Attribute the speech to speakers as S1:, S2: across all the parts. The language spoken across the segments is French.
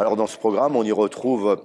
S1: Alors dans ce programme, on y retrouve,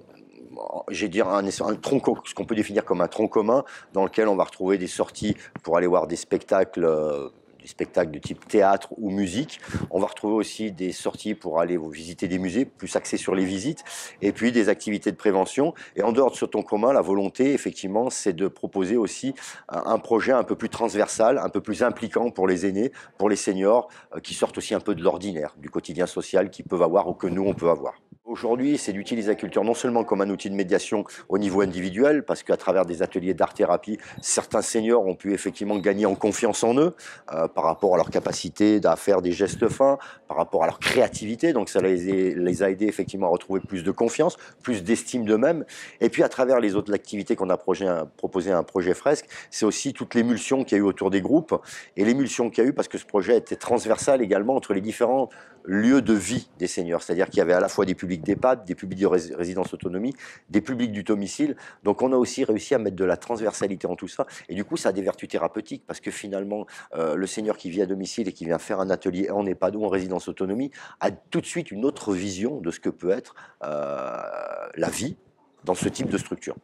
S1: j'ai dire un tronc, ce qu'on peut définir comme un tronc commun, dans lequel on va retrouver des sorties pour aller voir des spectacles de type théâtre ou musique. On va retrouver aussi des sorties pour aller visiter des musées, plus axés sur les visites, et puis des activités de prévention. Et en dehors de ce tronc commun, la volonté, effectivement, c'est de proposer aussi un projet un peu plus transversal, un peu plus impliquant pour les aînés, pour les seniors, qui sortent aussi un peu de l'ordinaire, du quotidien social qu'ils peuvent avoir ou que nous, on peut avoir. Aujourd'hui, c'est d'utiliser la culture non seulement comme un outil de médiation au niveau individuel, parce qu'à travers des ateliers d'art-thérapie, certains seniors ont pu effectivement gagner en confiance en eux, par rapport à leur capacité à faire des gestes fins, par rapport à leur créativité, donc ça les a aidés effectivement à retrouver plus de confiance, plus d'estime d'eux-mêmes. Et puis à travers les autres activités qu'on a proposé à un projet fresque, c'est aussi toute l'émulsion qu'il y a eu autour des groupes, et l'émulsion qu'il y a eu parce que ce projet était transversal également entre les différents lieux de vie des seniors, c'est-à-dire qu'il y avait à la fois des publics d'EHPAD, des publics de résidence autonomie, des publics du domicile. Donc on a aussi réussi à mettre de la transversalité en tout ça, et du coup ça a des vertus thérapeutiques, parce que finalement le senior qui vit à domicile et qui vient faire un atelier en EHPAD ou en résidence autonomie a tout de suite une autre vision de ce que peut être la vie dans ce type de structure.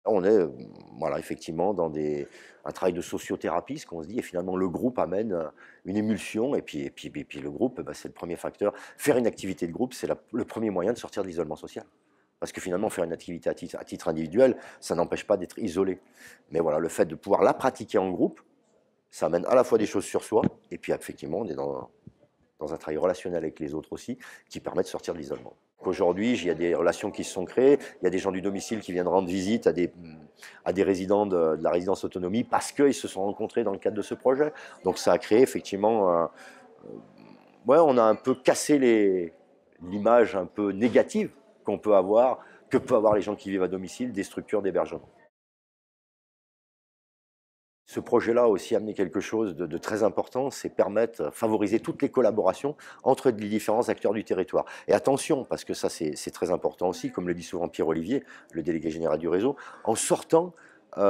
S1: On est voilà, effectivement dans un travail de sociothérapie, ce qu'on se dit, et finalement le groupe amène une émulsion, et puis le groupe, c'est le premier facteur. Faire une activité de groupe, c'est le premier moyen de sortir de l'isolement social. Parce que finalement, faire une activité à titre individuel, ça n'empêche pas d'être isolé. Mais voilà, le fait de pouvoir la pratiquer en groupe, ça amène à la fois des choses sur soi, et puis effectivement, on est dans un travail relationnel avec les autres aussi, qui permet de sortir de l'isolement. Aujourd'hui, il y a des relations qui se sont créées, il y a des gens du domicile qui viennent rendre visite à des résidents de la résidence autonomie parce qu'ils se sont rencontrés dans le cadre de ce projet. Donc ça a créé effectivement, ouais, on a un peu cassé l'image un peu négative que peuvent avoir les gens qui vivent à domicile des structures d'hébergement. Ce projet-là a aussi amené quelque chose de très important, c'est favoriser toutes les collaborations entre les différents acteurs du territoire. Et attention, parce que ça c'est très important aussi, comme le dit souvent Pierre-Olivier, le délégué général du réseau, en sortant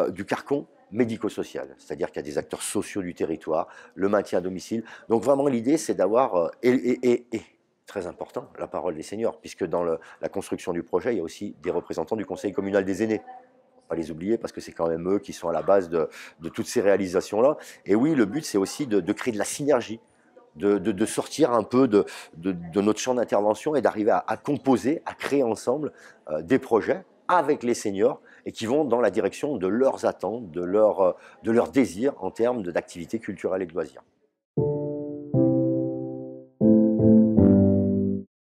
S1: du carcan médico-social, c'est-à-dire qu'il y a des acteurs sociaux du territoire, le maintien à domicile. Donc vraiment l'idée c'est d'avoir, très important, la parole des seniors, puisque dans la construction du projet, il y a aussi des représentants du conseil communal des aînés. Pas les oublier parce que c'est quand même eux qui sont à la base de toutes ces réalisations-là. Et oui, le but, c'est aussi de créer de la synergie, de sortir un peu de notre champ d'intervention et d'arriver à composer, à créer ensemble des projets avec les seniors et qui vont dans la direction de leurs attentes, de leurs désirs en termes d'activités culturelles et de loisirs.